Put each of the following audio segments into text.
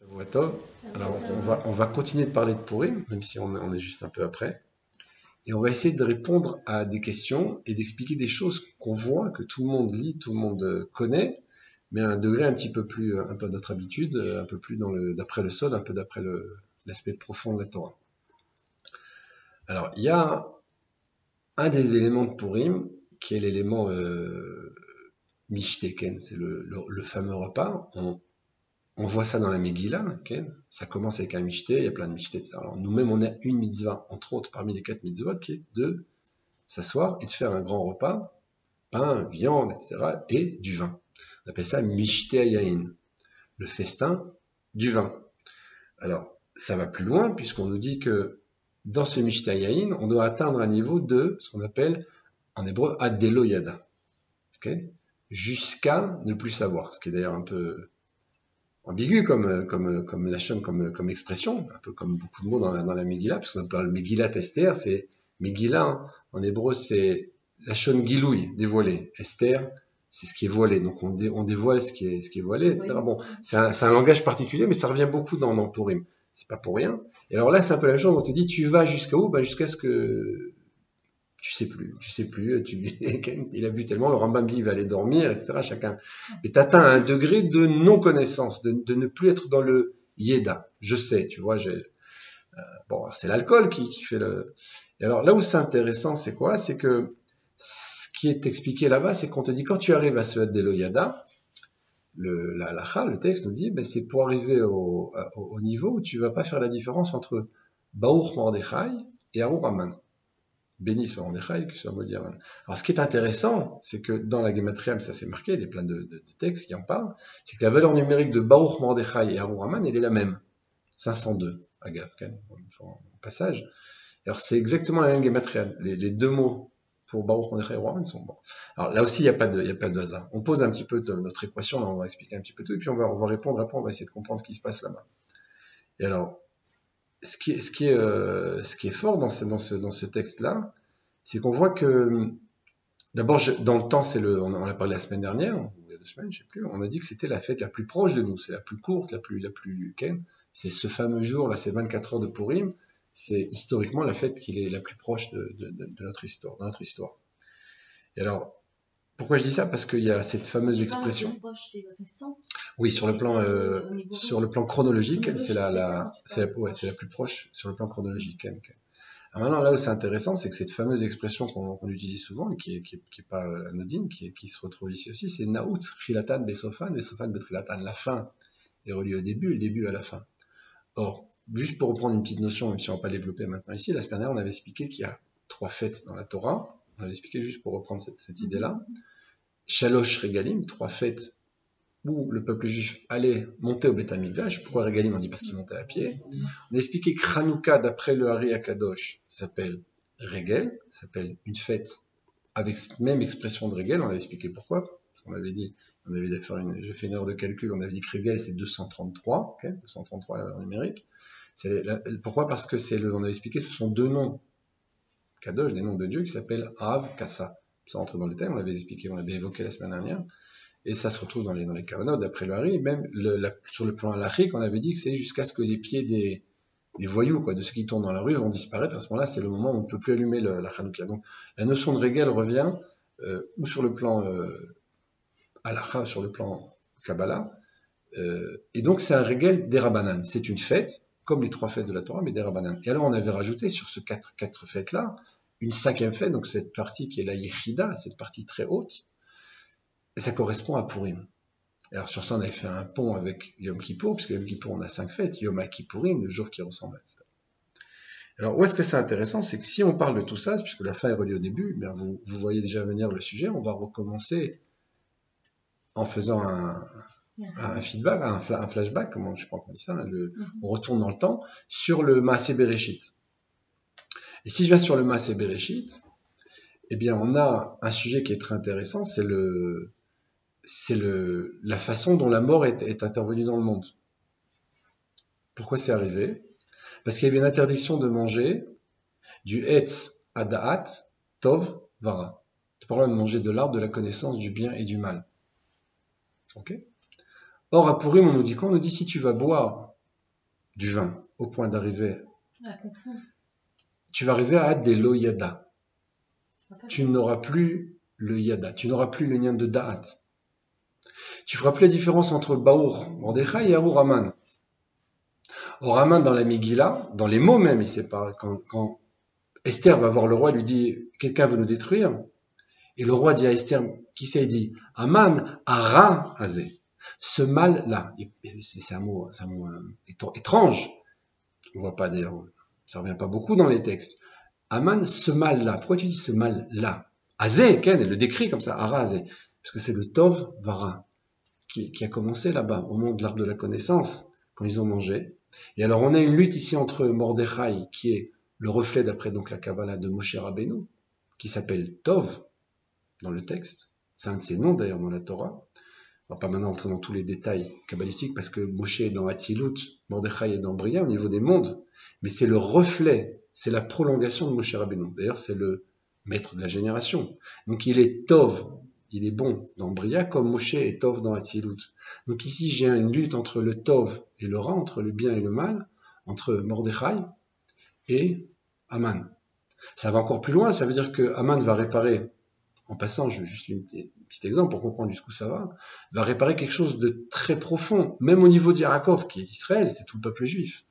Shavuot. Alors, on va continuer de parler de Purim, même si on est juste un peu après. Et on va essayer de répondre à des questions et d'expliquer des choses qu'on voit, que tout le monde lit, tout le monde connaît, mais à un degré un petit peu plus, un peu notre habitude, un peu plus d'après le Sod, un peu d'après l'aspect profond de la Torah. Alors, il y a un des éléments de Purim, qui est l'élément Mishteken, c'est le fameux repas. On voit ça dans la Megillah, okay. Ça commence avec un Mishté, il y a plein de Mishté, etc. Alors nous-mêmes, on a une mitzvah, entre autres, parmi les 4 mitzvot, qui est de s'asseoir et de faire un grand repas, pain, viande, etc., et du vin. On appelle ça Mishté Yain, le festin du vin. Alors, ça va plus loin, puisqu'on nous dit que dans ce Mishté Yain, on doit atteindre un niveau de ce qu'on appelle, en hébreu, Adelo Yada. Okay, jusqu'à ne plus savoir, ce qui est d'ailleurs un peu ambigu comme lachon, comme expression, un peu comme beaucoup de mots dans la Megillah, parce qu'on parle Megillat Esther, c'est Megillah, hein, en hébreu c'est lachon gilouï, dévoilé. Esther, c'est ce qui est voilé, donc on dévoile ce qui est voilé, etc. Bon, c'est un langage particulier, mais ça revient beaucoup dans Purim. C'est pas pour rien. Et alors là, c'est un peu la chose, on te dit, tu vas jusqu'à où? Ben, jusqu'à ce que tu sais plus, il a bu tellement, le Rambam dit il va aller dormir, etc. Chacun. Mais tu atteins un degré de non-connaissance, de ne plus être dans le yeda. Je sais, tu vois, bon, c'est l'alcool qui fait le. Et alors là où c'est intéressant, c'est quoi? C'est que ce qui est expliqué là-bas, c'est qu'on te dit quand tu arrives à ce Hadelo Yada, le texte nous dit, ben, c'est pour arriver au niveau où tu vas pas faire la différence entre Baruch Mordechai et Arur Haman. Béni soit Mordechai, que soit maudit Haman. Alors, ce qui est intéressant, c'est que dans la Gematria, ça c'est marqué, il y a plein de textes qui en parlent, c'est que la valeur numérique de Baruch Mordechai et Arur Haman, elle est la même. 502, Agaf, en passage. Alors, c'est exactement la même Gematria. Les deux mots pour Baruch Mordechai et Arur Haman sont bons. Alors, là aussi, il n'y a pas de hasard. On pose un petit peu notre équation, là, on va expliquer un petit peu tout, et puis on va répondre, après, on va essayer de comprendre ce qui se passe là-bas. Et alors, ce qui est fort dans ce texte-là, c'est qu'on voit que, d'abord, dans le temps, on a parlé la semaine dernière, ou il y a 2 semaines, je sais plus, on a dit que c'était la fête la plus proche de nous, c'est la plus courte, la plus c'est ce fameux jour, là, c'est 24 heures de Purim, c'est historiquement la fête qui est la plus proche de notre histoire, Et alors, pourquoi je dis ça? Parce qu'il y a cette fameuse expression. Oui, sur le plan chronologique, c'est la plus proche sur le plan chronologique. Alors maintenant, là où c'est intéressant, c'est que cette fameuse expression qu'on utilise souvent, et qui est pas anodine, qui se retrouve ici aussi, c'est Naoutz Trilatan Besofan, Besofan Betrilatan. La fin est reliée au début, le début à la fin. Or, juste pour reprendre une petite notion, même si on ne va pas développer maintenant ici, la semaine dernière, on avait expliqué qu'il y a 3 fêtes dans la Torah. On avait expliqué juste pour reprendre cette idée-là. Shalosh Regalim, 3 fêtes où le peuple juif allait monter au Beth Amikdash. Pourquoi Regalim? On dit parce qu'il montait à pied. On a expliqué que Hanouka, d'après le Hari Akadosh, s'appelle Regel, s'appelle une fête avec cette même expression de Regel. On avait expliqué pourquoi. Parce qu'on avait dit, j'ai fait une erreur de calcul, on avait dit que Regel c'est 233, okay, 233 la valeur numérique. Pourquoi? Parce que on avait expliqué, ce sont 2 noms Kadosh, des noms de Dieu qui s'appellent Av, Kassa. Sans rentrer dans les détails, on avait expliqué, on avait évoqué la semaine dernière. Et ça se retrouve dans les Kavanot, d'après le Hari, même sur le plan halachique, on avait dit que c'est jusqu'à ce que les pieds des voyous, de ceux qui tournent dans la rue, vont disparaître. À ce moment-là, c'est le moment où on ne peut plus allumer la Hanouka. Donc, la notion de Régel revient ou sur le plan halacha, sur le plan Kabbalah. Et donc, c'est un Régel des Rabbanan. C'est une fête, comme les 3 fêtes de la Torah, mais des Rabbanan. Et alors, on avait rajouté sur ces 4 fêtes-là, une 5e fête, donc cette partie qui est la Yechida, cette partie très haute, et ça correspond à Purim. Alors sur ça, on avait fait un pont avec Yom Kippour, puisque Yom Kippour, on a 5 fêtes, Yom HaKippourim, le jour qui ressemble à ça. Alors où est-ce que c'est intéressant? C'est que si on parle de tout ça, puisque la fin est reliée au début, bien vous voyez déjà venir le sujet, on va recommencer en faisant un feedback, un flashback, comment je sais pas comment on dit ça, on retourne dans le temps, sur le Maaseh Bereshit. Et si je viens sur le Maaseh Bereshit, eh bien on a un sujet qui est très intéressant, c'est la façon dont la mort est intervenue dans le monde. Pourquoi c'est arrivé? Parce qu'il y avait une interdiction de manger du Etz Adaat Tov Vara. Tu parles de manger de l'arbre de la connaissance du bien et du mal. Ok? Or, à Purim, on nous dit quoi? On nous dit si tu vas boire du vin au point d'arriver, tu vas arriver à Adelo Yada. Tu n'auras plus le Yada, tu n'auras plus le lien de Da'at. Tu feras plus la différence entre Baour, Mordechai et Arour Haman. Or, Haman, dans la Megillah, dans les mots même, il sépare. Quand Esther va voir le roi, il lui dit quelqu'un veut nous détruire. Et le roi dit à Esther, qui c'est? Il dit Haman Ara Azé. Ce mal-là, c'est un mot étrange. On ne voit pas d'ailleurs, ça ne revient pas beaucoup dans les textes. Haman, ce mal-là. Pourquoi tu dis ce mal-là? Azé, Ken, elle le décrit comme ça, Ara Azé. Parce que c'est le Tov Vara qui a commencé là-bas, au monde de l'arbre de la connaissance, quand ils ont mangé. Et alors on a une lutte ici entre Mordechai, qui est le reflet d'après donc la Kabbalah de Moshe Rabbeinu, qui s'appelle Tov, dans le texte. C'est un de ses noms d'ailleurs dans la Torah. On va pas maintenant entrer dans tous les détails kabbalistiques parce que Moshe est dans Hatzilut, Mordechai est dans Bria au niveau des mondes, mais c'est le reflet, c'est la prolongation de Moshe Rabbeinu. D'ailleurs, c'est le maître de la génération. Donc il est Tov, il est bon dans Bria comme Moshe est Tov dans Hatzilut. Donc ici, j'ai une lutte entre le Tov et le Ra, entre le bien et le mal, entre Mordechai et Haman. Ça va encore plus loin, ça veut dire que Haman va réparer. En passant, juste un petit exemple pour comprendre jusqu'où ça va réparer quelque chose de très profond, même au niveau d'Yarakov, qui est Israël, c'est tout le peuple juif.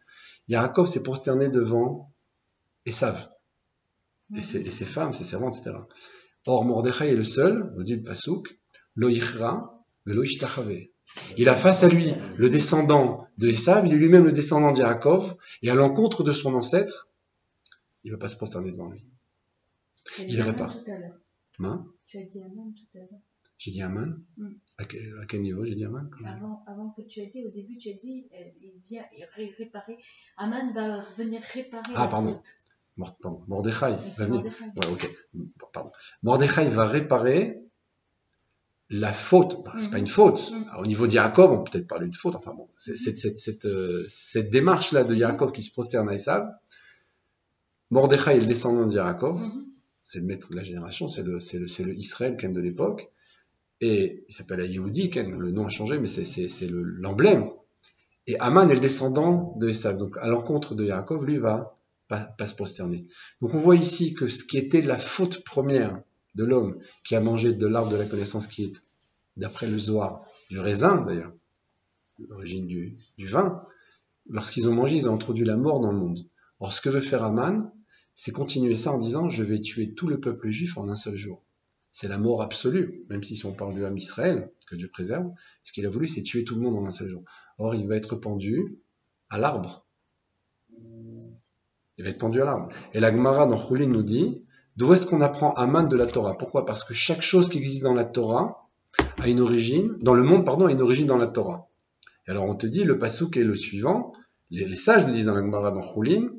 Yarakov s'est prosterné devant Esav, et ses femmes, ses servantes, etc. Or, Mordechai est le seul, nous dit le Passouk, Lo Yichra, Lo Ishtachave. Il a face à lui le descendant de Esav, il est lui-même le descendant d'Yarakov, et à l'encontre de son ancêtre, il ne va pas se prosterner devant lui. Il répare. Hein? Tu as dit Haman tout à l'heure. J'ai dit Haman? À quel niveau j'ai dit Haman? Avant que tu as dit, au début, tu as dit, il vient réparer. Haman va venir réparer. Ah, pardon. Mordechai va venir. Ouais, ok. Pardon. Mordechai va réparer la faute. C'est pas une faute. Alors, au niveau d'Yaakov, on peut peut-être parler d'une faute. Enfin bon, cette démarche-là de Yaakov qui se prosterne à Esav. Mordechai est le descendant de Yaakov. C'est le maître de la génération, c'est le Israël Ken de l'époque, et il s'appelle Yehudi, le nom a changé, mais c'est l'emblème. Et Haman est le descendant de Esav, donc à l'encontre de Yaakov, lui va pas se prosterner. Donc on voit ici que ce qui était la faute première de l'homme qui a mangé de l'arbre de la connaissance, qui est, d'après le Zohar, du raisin d'ailleurs, l'origine du vin, lorsqu'ils ont mangé, ils ont introduit la mort dans le monde. Or ce que veut faire Haman, c'est continuer ça en disant « je vais tuer tout le peuple juif en un seul jour ». C'est la mort absolue, même si on parle du Ham Israël, que Dieu préserve, ce qu'il a voulu, c'est tuer tout le monde en un seul jour. Or, il va être pendu à l'arbre. Il va être pendu à l'arbre. Et la Gemara dans Choulin nous dit, d'où est-ce qu'on apprend Haman de la Torah? Pourquoi? Parce que chaque chose qui existe dans la Torah a une origine, dans le monde, pardon, a une origine dans la Torah. Et alors on te dit, le passouk est le suivant, les sages nous disent dans la Gemara dans Choulin,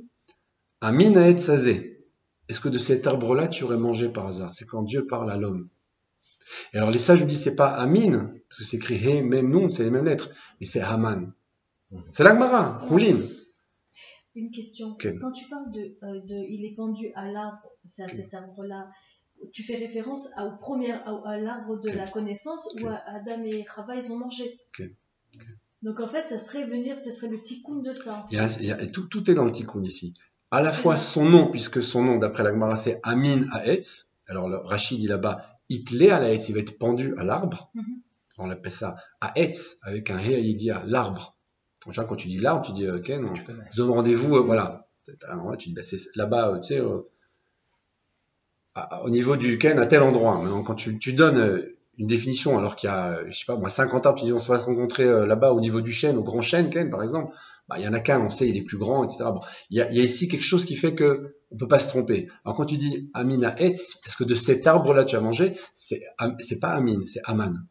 Amin Aet Sazé. Est-ce que de cet arbre-là, tu aurais mangé par hasard? C'est quand Dieu parle à l'homme. Et alors les sages nous disent, c'est pas Amin, parce que c'est écrit He, même non, c'est les mêmes lettres, mais c'est Haman. C'est la Gemara, Choulin. Une question. Quand tu parles il est pendu à l'arbre, c'est à cet arbre-là, tu fais référence à l'arbre de la connaissance où Adam et Chava, ils ont mangé. Donc en fait, ça serait le tikkun de ça. Tout est dans le tikkun ici. À la fois son nom, puisque son nom, d'après la Gemara, c'est Amin Haetz. Alors le Rachid dit là-bas, Itlé à la Haetz, il va être pendu à l'arbre. On appelle ça Haetz, avec un He Ayedia, l'arbre. Quand tu dis l'arbre, tu dis, ok, non, zone rendez-vous, voilà. Alors, tu dis, bah, c'est là-bas, tu sais, au niveau du Ken, à tel endroit. Maintenant, quand tu donnes une définition, alors qu'il y a, je sais pas, moi, 50 arbres, tu dis, on va se rencontrer là-bas au niveau du chêne, au grand chêne, Ken, par exemple. Bah, il y en a qu'un, on sait, il est plus grand, etc. Bon, il y a ici quelque chose qui fait que on peut pas se tromper. Alors, quand tu dis Amina Etz, est-ce que de cet arbre-là, tu as mangé? C'est pas Amin, c'est Aman.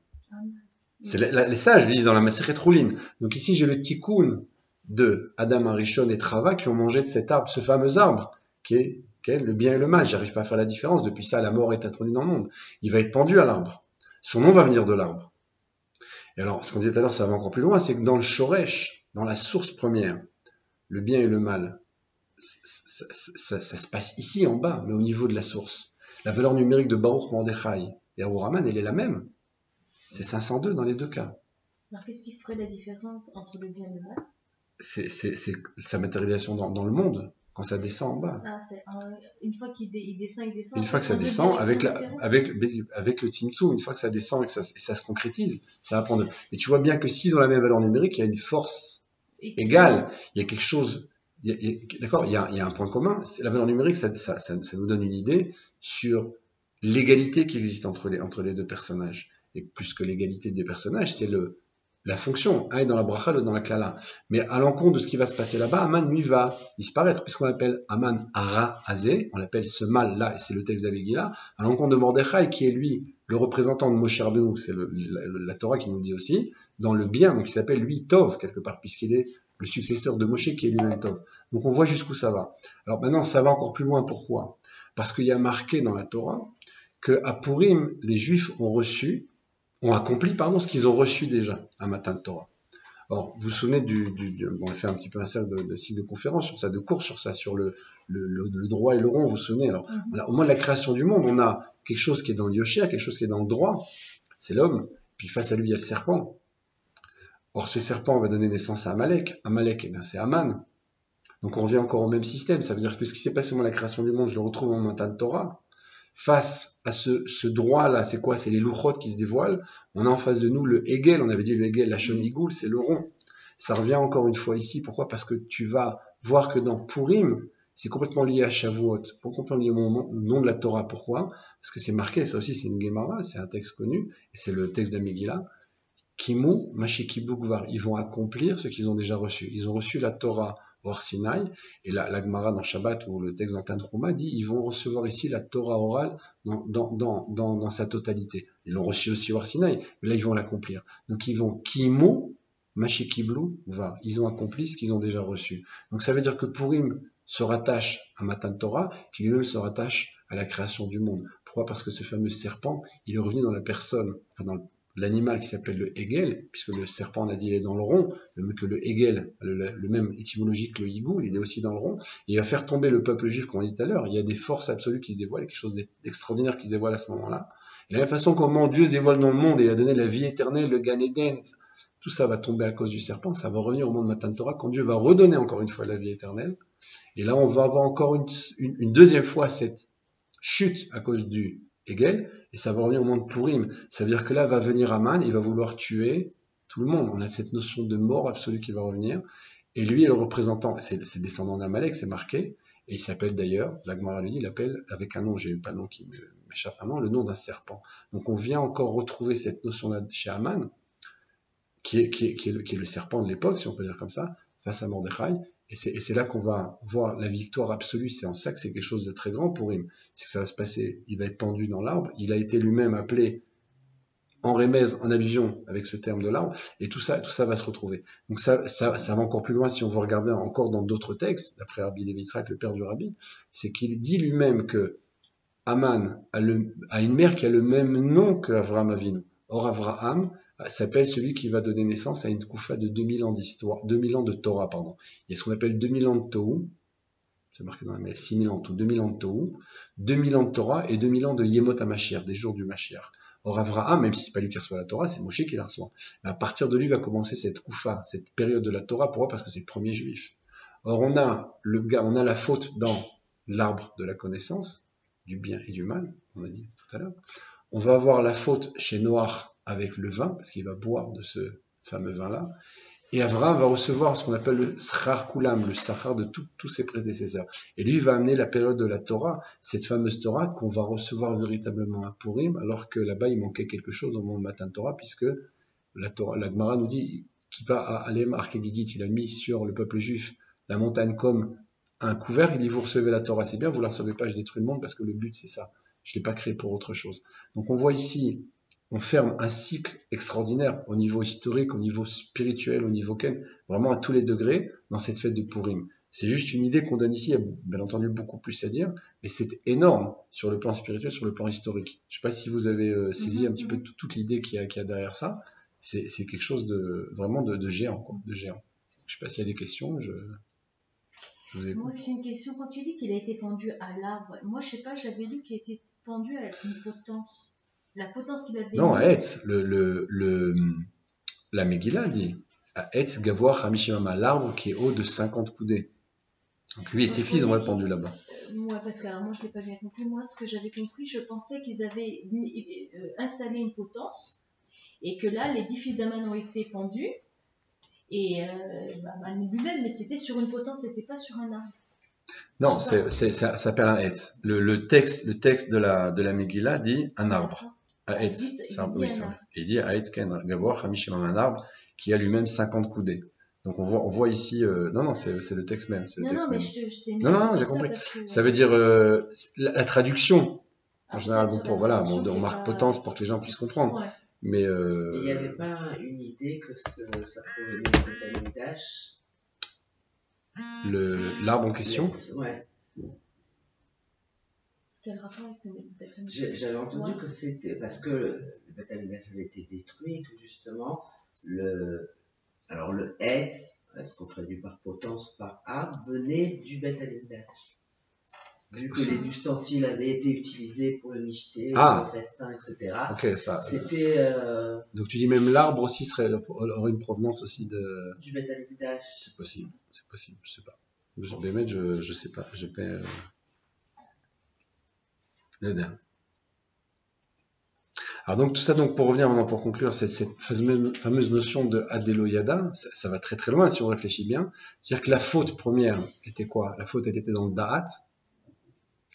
C'est les sages disent dans la Masechet Choulin. Donc ici, j'ai le tikkun de Adam, Arishon et Trava qui ont mangé de cet arbre, ce fameux arbre, qui est le bien et le mal. J'arrive pas à faire la différence. Depuis ça, la mort est introduite dans le monde. Il va être pendu à l'arbre. Son nom va venir de l'arbre. Et alors, ce qu'on disait tout à l'heure, ça va encore plus loin, c'est que dans le Shoresh, dans la source première, le bien et le mal, ça se passe ici en bas, mais au niveau de la source. La valeur numérique de Baruch Mordechai et Arour Haman, elle est la même. C'est 502 dans les deux cas. Alors, qu'est-ce qui ferait la différence entre le bien et le mal? C'est sa matérialisation dans le monde, quand ça descend en bas. Ah, une fois qu'il descend, Une fois que ça descend, avec le Tzimtzum, une fois que ça descend et que ça se concrétise, ça va prendre. Mais tu vois bien que s'ils ont la même valeur numérique, il y a une force égale. Il y a quelque chose. D'accord, il y a un point commun. La valeur numérique, ça nous donne une idée sur l'égalité qui existe entre les deux personnages. Et plus que l'égalité des personnages, c'est la fonction. Un est dans la bracha, l'autre dans la klala. Mais à l'encontre de ce qui va se passer là-bas, Aman, lui, va disparaître, puisqu'on l'appelle Aman Ara Azé, on l'appelle ce mal-là, et c'est le texte d'Avegila, à l'encontre de Mordechai, qui est lui le représentant de Moshe Rabbeinu, c'est la Torah qui nous dit aussi, dans le bien, donc il s'appelle lui Tov, quelque part, puisqu'il est le successeur de Moshe, qui est lui-même Tov. Donc on voit jusqu'où ça va. Alors maintenant, ça va encore plus loin, pourquoi? Parce qu'il y a marqué dans la Torah qu'à Purim, les Juifs ont accompli ce qu'ils ont reçu déjà à Matan Torah. Alors, vous vous souvenez on a fait un petit peu un cercle de cycle de conférences sur ça, de cours sur ça, sur le droit et le rond, vous vous souvenez. Alors, au moins de la création du monde, on a quelque chose qui est dans le Yoshia, quelque chose qui est dans le droit, c'est l'homme, puis face à lui, il y a le serpent. Or, ce serpent va donner naissance à Amalek. Amalek, eh bien, c'est Aman. Donc, on revient encore au même système. Ça veut dire que ce qui s'est passé au moment de la création du monde, je le retrouve en Matan Torah. Face à ce droit-là, c'est quoi? C'est les louchot qui se dévoilent. On a en face de nous le Hegel. On avait dit le Hegel, la Shonigoul, c'est le rond. Ça revient encore une fois ici. Pourquoi? Parce que tu vas voir que dans Purim, c'est complètement lié à Shavuot, complètement lié au nom de la Torah. Pourquoi? Parce que c'est marqué, ça aussi c'est une Gemara, c'est un texte connu, et c'est le texte d'Amegillah. Kimu Mashikibu Gvar. Ils vont accomplir ce qu'ils ont déjà reçu. Ils ont reçu la Torah au Har Sinaï, et la Gemara dans Shabbat, ou le texte dans Tanhuma dit, ils vont recevoir ici la Torah orale dans sa totalité. Ils l'ont reçu aussi au Har Sinaï, mais là ils vont l'accomplir. Donc ils vont Kimu Mashikiblu va. Ils ont accompli ce qu'ils ont déjà reçu. Donc ça veut dire que Purim se rattache à Matan Torah, qui lui-même se rattache à la création du monde. Pourquoi? Parce que ce fameux serpent, il est revenu dans la personne, enfin dans l'animal qui s'appelle le Hegel, puisque le serpent, on a dit, il est dans le rond, que le Hegel, le même étymologique que le Higoul, il est aussi dans le rond, et il va faire tomber le peuple juif, comme on dit tout à l'heure. Il y a des forces absolues qui se dévoilent, quelque chose d'extraordinaire qui se dévoile à ce moment-là. Et de la même façon comment Dieu se dévoile dans le monde et il a donné la vie éternelle, le Gan Eden, tout ça va tomber à cause du serpent, ça va revenir au monde Matan Torah, quand Dieu va redonner encore une fois la vie éternelle. Et là, on va avoir encore une deuxième fois cette chute à cause du Hegel, et ça va revenir au monde Purim. Ça veut dire que là va venir Aman, il va vouloir tuer tout le monde. On a cette notion de mort absolue qui va revenir. Et lui est le représentant, c'est descendant d'Amalek, c'est marqué, et il s'appelle d'ailleurs, la Gemara lui dit, il appelle avec un nom, j'ai pas le nom qui m'échappe maintenant, le nom d'un serpent. Donc on vient encore retrouver cette notion-là chez Aman, qui est le serpent de l'époque, si on peut dire comme ça, face à Mordechai. Et c'est là qu'on va voir la victoire absolue. C'est en ça que c'est quelque chose de très grand pour lui. C'est que ça va se passer, il va être pendu dans l'arbre. Il a été lui-même appelé en rémèse, en allusion avec ce terme de l'arbre. Et tout ça va se retrouver. Donc ça va encore plus loin si on veut regarder encore dans d'autres textes, d'après Rabbi Levi Yitzhak, le père du Rabbi. C'est qu'il dit lui-même que Aman a une mère qui a le même nom que Avraham Avinu. Or, Avraham s'appelle celui qui va donner naissance à une koufa de 2000 ans d'histoire, 2000 ans de Torah, pardon. Il y a ce qu'on appelle 2000 ans de Tohu, c'est marqué dans la mail, 6000 ans, 2000 ans de Tohu, 2000 ans de Torah et 2000 ans de Yemot HaMashiach, des jours du Mashiach. Or, Avraham, même si c'est pas lui qui reçoit la Torah, c'est Moshe qui la reçoit. Mais à partir de lui va commencer cette koufa, cette période de la Torah. Pourquoi? Parce que c'est le premier juif. Or, on a la faute dans l'arbre de la connaissance, du bien et du mal, on a dit tout à l'heure. On va avoir la faute chez Noach avec le vin, parce qu'il va boire de ce fameux vin-là. Et Avraham va recevoir ce qu'on appelle le Schar Kulam, le Sachar de tous ses prédécesseurs. Et lui va amener la période de la Torah, cette fameuse Torah qu'on va recevoir véritablement à Purim, alors que là-bas il manquait quelque chose au moment de Matan Torah, puisque la Gemara nous dit qu'il va à Alem Arkegigit, il a mis sur le peuple juif la montagne comme un couvercle, il dit vous recevez la Torah, c'est bien, vous la recevez pas, je détruis le monde, parce que le but c'est ça. Je ne l'ai pas créé pour autre chose. Donc on voit ici, on ferme un cycle extraordinaire au niveau historique, au niveau spirituel, au niveau ken, vraiment à tous les degrés dans cette fête de Purim. C'est juste une idée qu'on donne ici, il y a bien entendu beaucoup plus à dire, mais c'est énorme sur le plan spirituel, sur le plan historique. Je ne sais pas si vous avez saisi un petit peu toute l'idée qu'il y a derrière ça. C'est quelque chose vraiment de géant, quoi, de géant. Je ne sais pas s'il y a des questions. Moi, j'ai une question. Quand tu dis qu'il a été pendu à l'arbre, moi, je sais pas, j'avais lu qu'il a été pendu avec une potence. La potence qu'il avait. Non, à Etz, la Megillah dit à Etz Gavoa Hamishimama, l'arbre qui est haut de 50 coudées. Donc lui et ses fils ont répondu là-bas. Moi, parce que alors, moi je ne l'ai pas bien compris. Moi, ce que j'avais compris, je pensais qu'ils avaient installé une potence et que là, les 10 fils d'Aman ont été pendus. Et Aman lui-même, mais c'était sur une potence, c'était pas sur un arbre. Non, ça s'appelle un Etz. Le texte de la Megillah dit un arbre. Un Etz. Il dit à Etz Ken Gavoa Hamishimama, un arbre qui a lui-même 50 coudées. Donc on voit ici, non, c'est le texte même. Mais je t'ai mis. Non, j'ai compris. Ça veut dire la traduction. En général, on marque potence pour que les gens puissent comprendre. Ouais. Mais il n'y avait pas une idée que ça provenait de Beth-Amikdash? L'arbre en question. Ouais. Quel rapport avec le Beth-Amikdash? J'avais entendu que c'était parce que le Beth-Amikdash avait été détruit et que justement le Etz, est-ce qu'on traduit par potence ou par arbre, venait du Beth-Amikdash. Vu que les ustensiles avaient été utilisés pour le michté, le festin, etc. Ok, ça. C'était. Donc tu dis même l'arbre aussi aurait une provenance aussi du Beth-Amikdash. C'est possible, je sais pas. Je sais pas. Je paie. Alors donc tout ça, donc pour revenir maintenant pour conclure cette fameuse notion de Adeloyada, ça va très très loin si on réfléchit bien. C'est-à-dire que la faute première était quoi? La faute elle était dans le Da'at,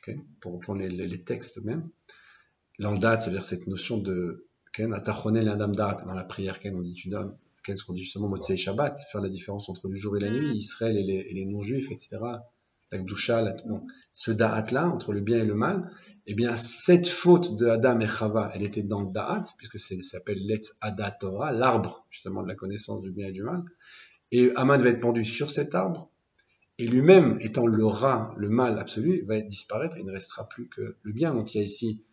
okay, pour reprendre les textes même. Dans le Da'at, c'est-à-dire cette notion de Atachonel Adam Da'at, dans la prière, on dit tu donnes, ce qu'on dit justement Motsei Shabbat, faire la différence entre le jour et la nuit, Israël et les non-juifs, etc. La Gdusha, ce Da'at-là, entre le bien et le mal, eh bien, cette faute de Adam et Chava, elle était dans le Da'at, puisque ça s'appelle l'Etz Ada Torah, l'arbre, justement, de la connaissance du bien et du mal. Et Aman va être pendu sur cet arbre, et lui-même, étant le rat, le mal absolu, va disparaître, et il ne restera plus que le bien. Donc, il y a ici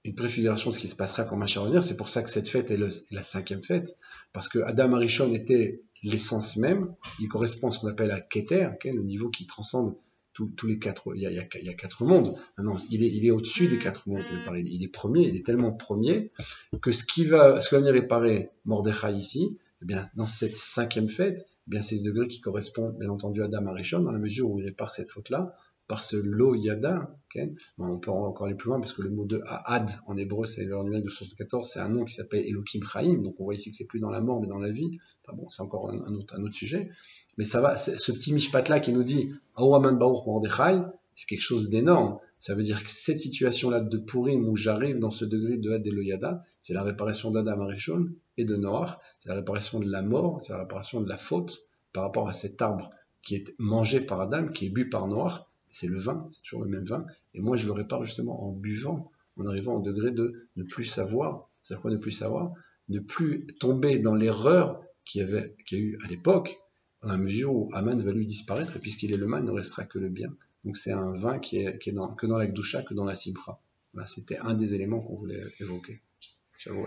une préfiguration de ce qui se passera quand Mashiach va venir. C'est pour ça que cette fête est la 5e fête, parce que Adam Arishon était l'essence même, il correspond à ce qu'on appelle la Keter, le niveau qui transcende tous les 4, il y a 4 mondes. Maintenant, il est au-dessus des 4 mondes. Il est premier, il est tellement premier que ce qui va venir réparer Mordechai ici, eh bien, dans cette 5e fête, eh bien, c'est ce degré qui correspond, bien entendu, à Adam Arishon, dans la mesure où il répare cette faute-là, par ce lo yada, okay. On peut encore aller plus loin parce que le mot de Ahad en hébreu, c'est le numéro de 74, c'est un nom qui s'appelle Elohim Chaim, donc on voit ici que c'est plus dans la mort mais dans la vie. Enfin bon, c'est encore un autre sujet. Mais ça va, ce petit mishpat là qui nous dit Aouaman Baruch Mordechai, c'est quelque chose d'énorme. Ça veut dire que cette situation-là de Purim où j'arrive dans ce degré de Had et lo yada, c'est la réparation d'Adam Arishon et de Noach, c'est la réparation de la mort, c'est la réparation de la faute par rapport à cet arbre qui est mangé par Adam, qui est bu par Noach. C'est le vin, c'est toujours le même vin. Et moi, je le répare justement en buvant, en arrivant au degré de ne plus savoir. C'est-à-dire quoi ne plus savoir? Ne plus tomber dans l'erreur qu'il y a eu à l'époque, dans la mesure où Aman va lui disparaître, et puisqu'il est le mal, il ne restera que le bien. Donc c'est un vin que dans la Gdusha, que dans la Simcha. Voilà, c'était un des éléments qu'on voulait évoquer. Ciao,